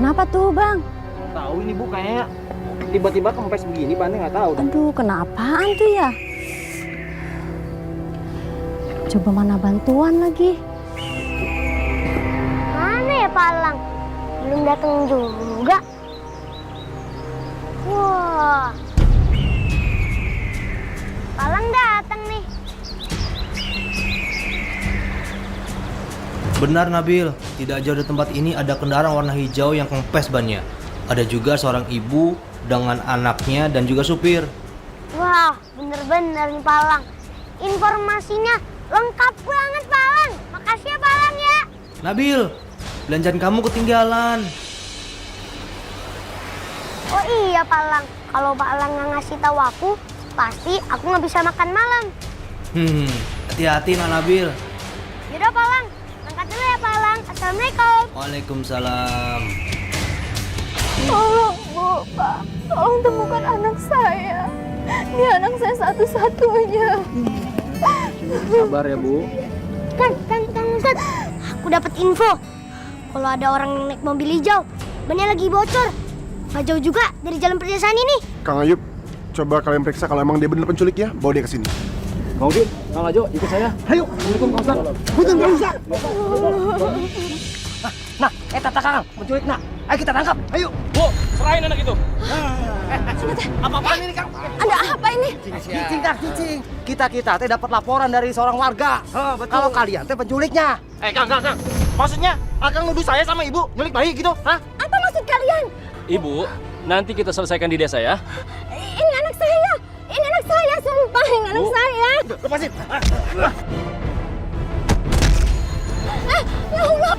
Kenapa tuh, Bang? Tahu ini Bu, kayaknya tiba-tiba kempes begini, Bang, nggak tahu. Aduh, kenapaan tuh ya? Coba mana bantuan lagi? Mana ya Palang? Belum datang juga. Wah. Palang datang nih. Benar, Nabil. Tidak jauh dari tempat ini ada kendaraan warna hijau yang kempes bannya. Ada juga seorang ibu dengan anaknya dan juga supir. Wah, bener-bener nih Palang. Informasinya lengkap banget, Palang. Makasih ya, Palang ya. Nabil, belanjaan kamu ketinggalan. Oh iya, Palang. Kalau Palang nggak ngasih tahu aku, pasti aku nggak bisa makan malam. Hati-hati, Nak Nabil. Yaudah, Palang. Angkat dulu ya, Palang. Assalamualaikum. Waalaikumsalam. Tolong, Bu, Pak. Tolong temukan anak saya. Dia anak saya satu-satunya. Sabar ya, Bu. Kang Ustad. Aku dapat info. Kalau ada orang yang naik mobil hijau, bannya lagi bocor. Nggak jauh juga dari jalan perdesaan ini. Kang Ayub, coba kalian periksa kalau emang dia bener penculiknya, bawa dia ke sini. Kang Udin, Kang Ajo, ikut saya. Ayo. Assalamualaikum, Kang Ustaz. Punten, Kang Ustaz. Nah, tata Kang, penculik nak. Ayo kita tangkap. Ayo. Bu, serahin anak itu. Apa-apaan ini, Kang? Ada apa ini? ini? Cicing. Kita teh dapat laporan dari seorang warga. Kalau kalian teh penculiknya. Kang. Maksudnya, Akang nuduh saya sama ibu nyulik bayi gitu? Hah? Apa maksud kalian? Ibu, nanti kita selesaikan di desa ya. Ini anak saya. Ini anak saya, sumpah ini anak saya. Lepasin. Ya Allah.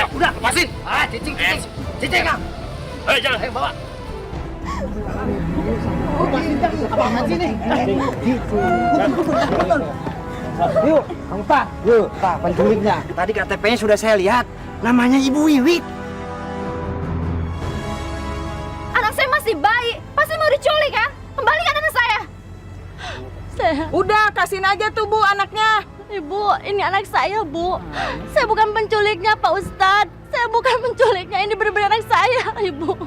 Udah, lepasin. Cicing, Kang. Ayo, jangan. Ayo, bawa. Apaan sih nih? Yuk, Kang Pak. Yuk, Pak, penculiknya. Tadi KTP-nya sudah saya lihat. Namanya Ibu Wiwit. Anak saya masih bayi, pasti mau diculik kan? Kembalikan anak saya. Udah, kasihin aja tuh Bu anaknya. Ibu, ini anak saya, Bu. Saya bukan penculiknya, Pak Ustadz. Saya bukan penculiknya, ini benar-benar anak saya, Ibu.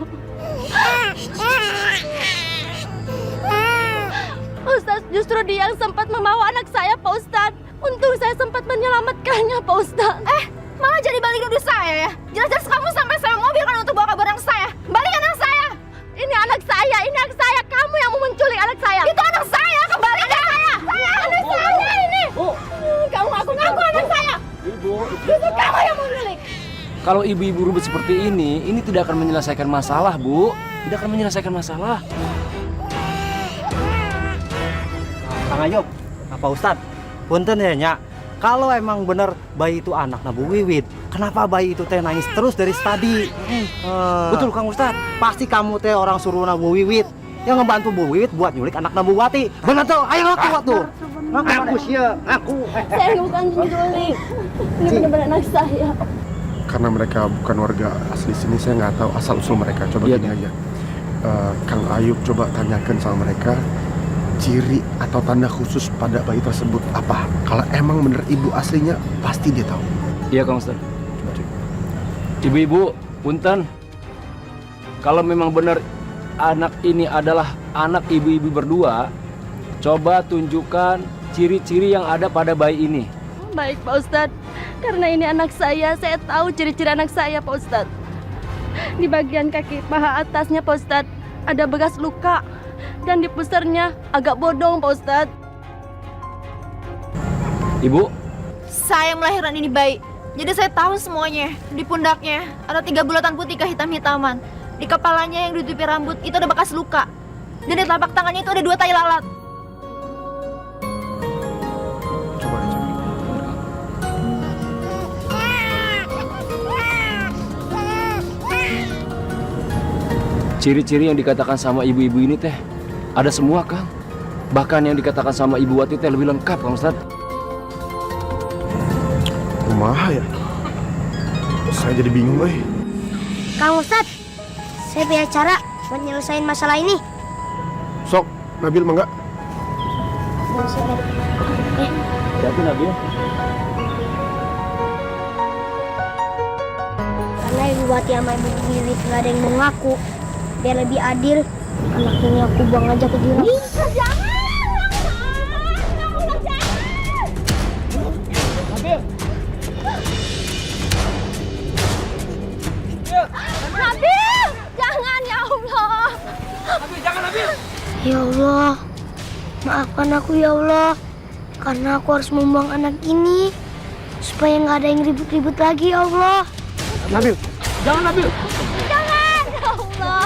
Ustadz, justru dia yang sempat membawa anak saya, Pak Ustadz. Untung saya sempat menyelamatkannya, Pak Ustadz. Malah jadi balik nuduh saya ya? Jelas-jelas kamu sampai sewa mobil kan untuk bawa kabur anak saya. Balikan anak saya. Ini anak saya, ini anak saya. Kamu yang mau menculik anak saya. Itu anak saya, kembalikan. Anak saya ini. Kamu ngaku-ngaku anak saya. Ibu, Justru kamu yang mau menculik. kalau ibu-ibu ribut seperti ini tidak akan menyelesaikan masalah, Bu. Tidak akan menyelesaikan masalah. Kang Ayub, Pak Ustadz, punten ya, Nyak. Kalau emang bener bayi itu anak Bu Wiwit, kenapa bayi itu teh nangis terus dari tadi? Betul Kang Ustadz, pasti kamu teh orang suruh Bu Wiwit yang ngebantu Bu Wiwit buat nyulik anak Bu Wati. Bener tuh, ayo ngaku tuh. Ngaku sih, ngaku. Saya bukan penculik. Ini benar-benar anak saya. Karena mereka bukan warga asli sini, saya nggak tahu asal usul mereka. Coba gini aja, Kang Ayub coba tanyakan sama mereka ciri atau tanda khusus pada bayi tersebut apa. Kalau emang bener ibu aslinya, pasti dia tahu. Iya, Kang Ustaz. Ibu-ibu, punten. Kalau memang benar anak ini adalah anak ibu-ibu berdua, coba tunjukkan ciri-ciri yang ada pada bayi ini. Baik, Pak Ustadz. Karena ini anak saya tahu ciri-ciri anak saya, Pak Ustadz. Di bagian kaki paha atasnya, Pak Ustadz, ada bekas luka. Dan di pusarnya agak bodong, Pak Ustadz. Ibu? Saya melahirkan ini bayi. Jadi saya tahu semuanya. Di pundaknya ada 3 bulatan putih kehitam-hitaman. Di kepalanya yang ditutupi rambut itu ada bekas luka. Dan di telapak tangannya itu ada 2 tai lalat. Coba dicek. Ciri-ciri yang dikatakan sama ibu-ibu ini teh ada semua, Kang. Bahkan yang dikatakan sama Ibu Wati teh lebih lengkap, Kang Ustaz. Kumaha ya? Saya jadi bingung, Kang Ustadz, saya punya cara buat nyelesain masalah ini. Sok, Nabil mangga. Hati Nabil. Karena Ibu Wati sama Ibu Wiwit gak ada yang mau ngaku. Biar lebih adil, anak ini aku buang aja ke jurang. Jangan! Nabil! Jangan, ya Allah! Nabil, jangan Nabil! Ya Allah, maafkan aku ya Allah. Karena aku harus membuang anak ini. Supaya nggak ada yang ribut-ribut lagi ya Allah. Nabil! Jangan Nabil! Jangan, ya Allah!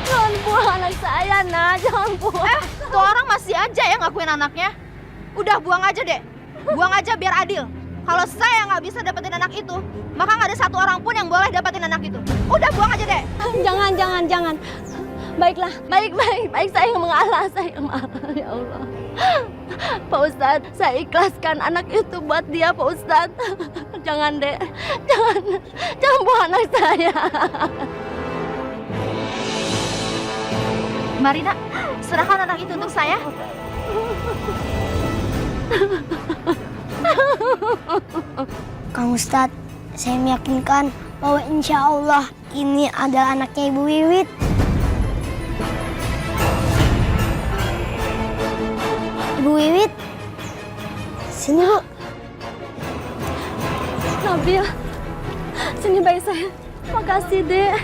Jangan buang anak saya, Nak. Jangan buang. Tuh orang masih aja ya ngakuin anaknya. Udah buang aja deh. Buang aja biar adil. Kalau saya nggak bisa dapetin anak itu, maka nggak ada satu orang pun yang boleh dapetin anak itu. Udah buang aja deh. Jangan. Baiklah, baik. Saya yang mengalah, ya Allah. Pak Ustadz, saya ikhlaskan anak itu buat dia, Pak Ustadz. Jangan, Dek. Jangan buang anak saya. Mari nak, serahkan anak itu untuk saya. Kang Ustadz, saya meyakinkan bahwa insya Allah ini adalah anaknya Ibu Wiwit. Ibu Wiwit, sini Bu. Nabil, sini bayi saya. Makasih, Dek.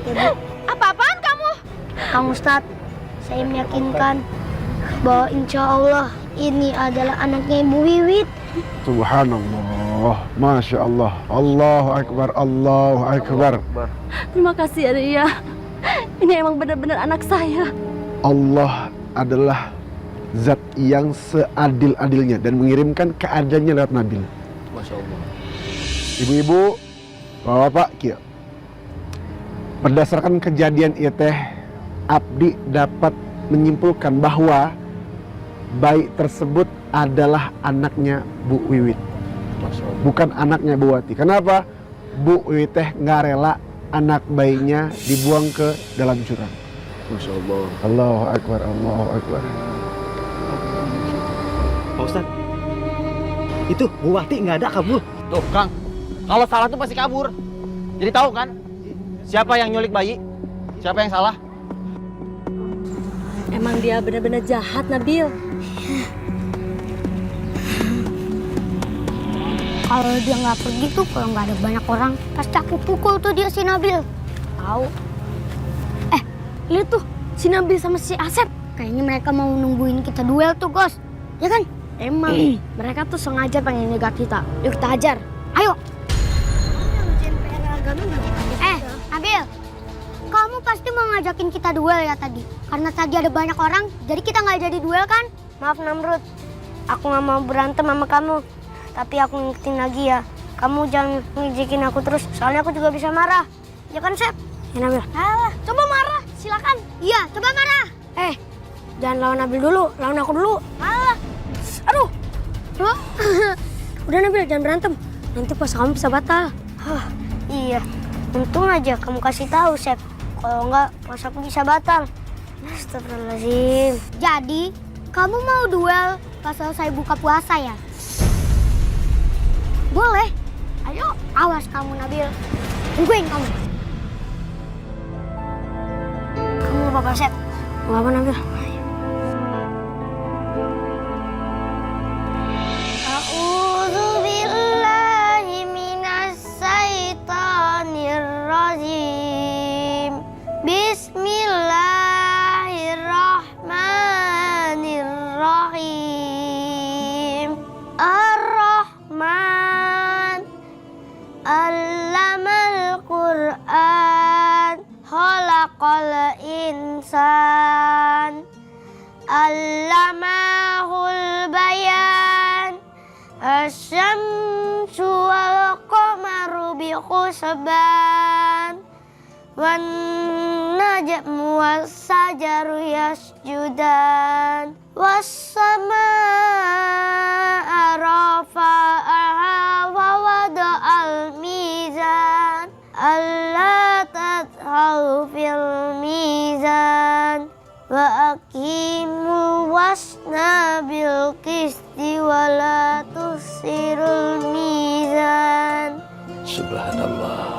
Ya, Bu. Apa-apaan kamu? Kang Ustadz, saya meyakinkan bahwa insya Allah ini adalah anaknya Ibu Wiwit. Subhanallah, Masya Allah, Allahu Akbar, Allahu Akbar. Terima kasih ya, Ria. Ini emang benar-benar anak saya. Allah adalah zat yang seadil-adilnya dan mengirimkan keadaannya lewat Nabil. Masya Allah. Ibu-ibu, bapak-bapak, kia. Berdasarkan kejadian itu teh, Abdi dapat menyimpulkan bahwa bayi tersebut adalah anaknya Bu Wiwit, bukan anaknya Bu Wati. Kenapa? Bu Wiwit teh nggak rela anak bayinya dibuang ke dalam jurang. Masya Allah. Allahu Akbar, Allahu Akbar. Pak Ustadz, itu Bu Wati nggak ada kabur. Tuh Kang, kalau salah tuh pasti kabur. Jadi tahu kan siapa yang nyulik bayi, siapa yang salah? Emang dia benar-benar jahat, Nabil. Kalau dia nggak pergi tuh, kalau nggak ada banyak orang, pasti aku pukul tuh dia si Nabil. Tahu? Lihat tuh si Nabil sama si Asep. Kayaknya mereka mau nungguin kita duel tuh, Gos. Ya kan? Emang mereka tuh sengaja pengen nyegah kita. Yuk kita hajar. Ayo. Nabil, kamu pasti mau ngajakin kita duel ya tadi. Karena tadi ada banyak orang, jadi kita nggak jadi duel kan? Maaf Namrud, aku nggak mau berantem sama kamu. Tapi aku ngingetin lagi ya, kamu jangan ngejekin aku terus, soalnya aku juga bisa marah. Ya kan, Sep? Ya, Nabil. Alah, coba marah, silakan. Iya, coba marah. Jangan lawan Nabil dulu, lawan aku dulu. Alah. Aduh. Udah Nabil, jangan berantem. Nanti puasa kamu bisa batal. Iya, untung aja kamu kasih tahu, Sep. Kalau enggak, puasa aku bisa batal. Astagfirullahaladzim. Jadi, kamu mau duel pas selesai buka puasa ya? Boleh. Ayo, awas kamu Nabil. Tungguin kamu. Kamu Bapak Sep. Gak apa Nabil. A'udzu billahi minas syaitonir rajim. Bismillahirrahmanirrahim. Ar-Rahman Allamal Qur'an Khalaqal insan Allamahul bayan Asy-syamsu wal qamaru bi husban wan najmu was sajaru yasjudan was samaa rafa'aha wa wada'al mizan alla tatghaw fil mizan wa aqimul wasna bil qisti wa la tusirul mizan. Subhanallah.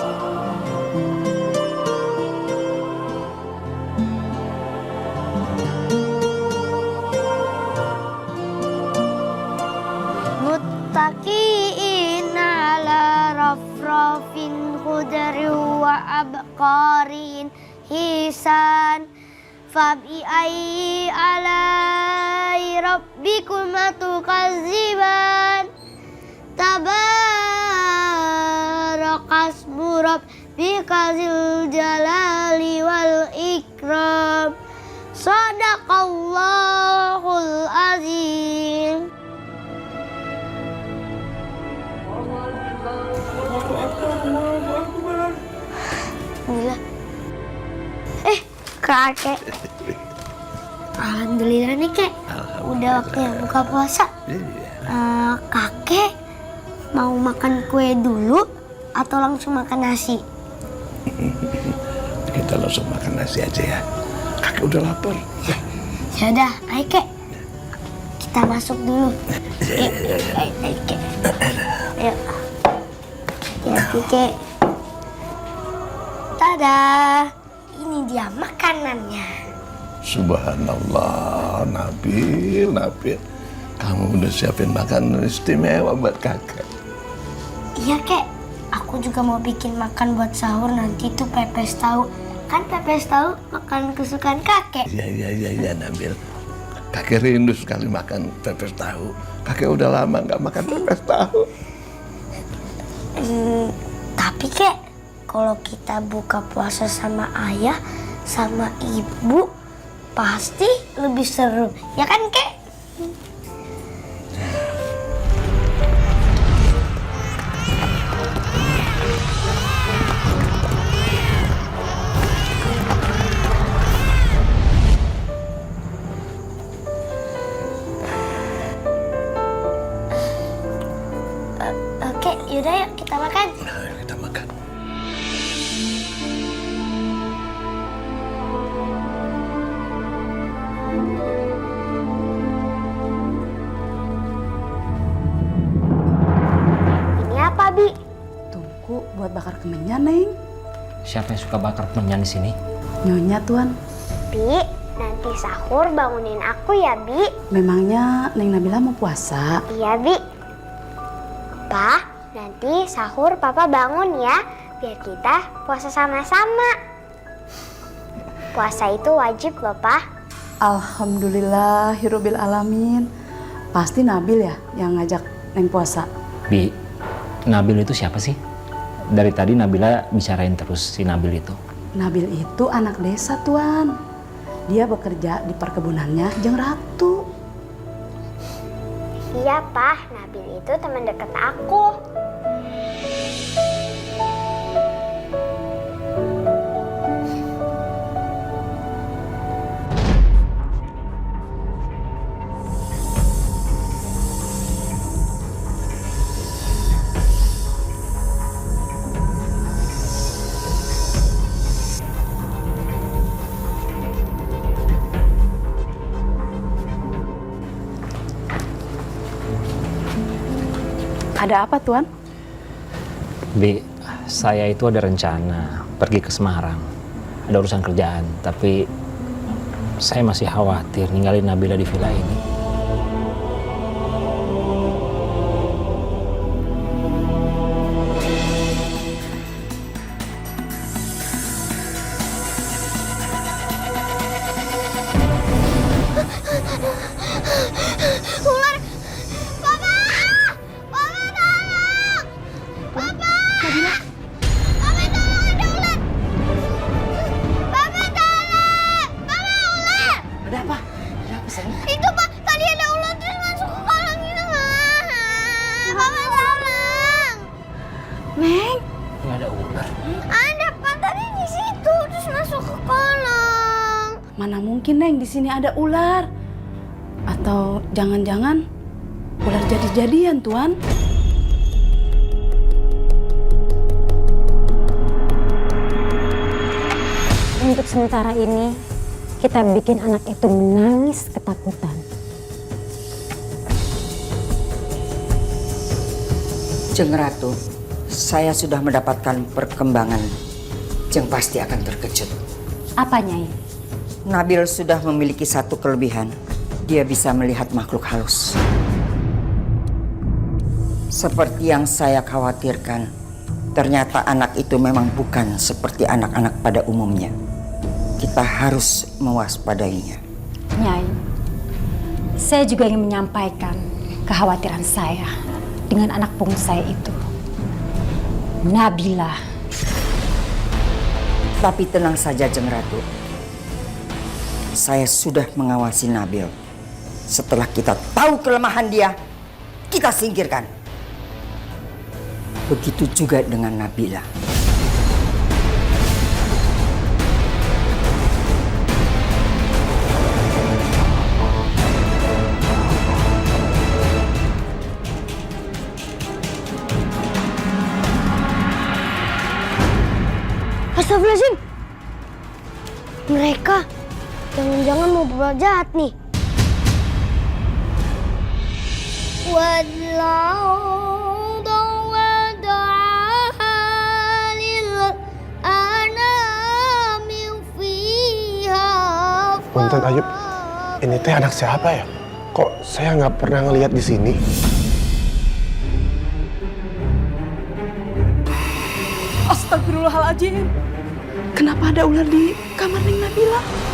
Muttaqi'ina ala rafrafin khudri wa abqarin hisan fabi ayyi alai rabbikuma tukadziban tabarakasmu rabbika dzil jalali wal ikram. Shadaqallahul azim. Alhamdulillah. Kakek. Alhamdulillah nih, Kek. Udah waktunya buka puasa. Kakek mau makan kue dulu atau langsung makan nasi? Kita langsung makan nasi aja ya. Kakek udah lapar. Ya udah, ayo Kek. Kita Kita masuk dulu. Ayo. Hati-hati, Kek. Tada. Ini dia makanannya. Subhanallah, Nabil. Kamu udah siapin makanan istimewa buat kakak. Iya, Kek. Aku juga mau bikin makan buat sahur nanti tuh pepes tahu. Kan pepes tahu makanan kesukaan kakek. Iya, Nabil. Kakek rindu sekali makan pepes tahu. Kakek udah lama nggak makan pepes tahu. Tapi, Kek, kalau kita buka puasa sama ayah, sama ibu, pasti lebih seru. Ya kan, Kek? Oke, yaudah yuk kita makan. Kita makan. Ini apa, Bi? Tungku buat bakar kemenyan, Neng. Siapa yang suka bakar kemenyan di sini? Nyonya, Tuan. Bi, nanti sahur bangunin aku ya, Bi. Memangnya Neng Nabila mau puasa? Iya, Bi. Pa, nanti sahur Papa bangun ya, biar kita puasa sama-sama. Puasa itu wajib loh, Pa. Alhamdulillahirabbil alamin. Pasti Nabil ya yang ngajak Neng puasa. Bi, Nabil itu siapa sih? Dari tadi Nabila bicarain terus si Nabil itu. Nabil itu anak desa, Tuan. Dia bekerja di perkebunannya Jeng Ratu. Iya, Pa. Nabil itu teman dekat aku. Ada apa, Tuan? Bi, saya itu ada rencana pergi ke Semarang. Ada urusan kerjaan, tapi saya masih khawatir ninggalin Nabila di villa ini. Ular! Papa! Papa tolong! Papa! Papa tolong, ada ular! Papa tolong! Papa ular! Ada apa? Ada apa, sayang? Itu, Pak, tadi ada ular terus masuk ke kolam itu, Pak. Papa tolong! Neng, Nggak ada ular. Ada, Pak, tadi di situ terus masuk ke kolam. mana mungkin, Neng, di sini ada ular? Atau jangan-jangan ular jadi-jadian, Tuan? Untuk sementara ini, kita bikin anak itu menangis ketakutan. Jeng Ratu, saya sudah mendapatkan perkembangan. Jeng pasti akan terkejut. Apa, Nyai? Nabil sudah memiliki satu kelebihan. Dia bisa melihat makhluk halus. Seperti yang saya khawatirkan, ternyata anak itu memang bukan seperti anak-anak pada umumnya. Kita harus mewaspadainya. Nyai, saya juga ingin menyampaikan kekhawatiran saya dengan anak punggung saya itu, Nabila. Tapi tenang saja, Jeng Ratu. Saya sudah mengawasi Nabil. Setelah kita tahu kelemahan dia, kita singkirkan. Begitu juga dengan Nabila. Astagfirullahaladzim. Mereka jangan-jangan mau berbuat jahat nih. والأرض وضعها للأنام فيها. Punten Ayub, ini teh anak siapa ya? Kok saya nggak pernah ngelihat di sini? Astagfirullahaladzim. Kenapa ada ular di kamar Ning Nabila?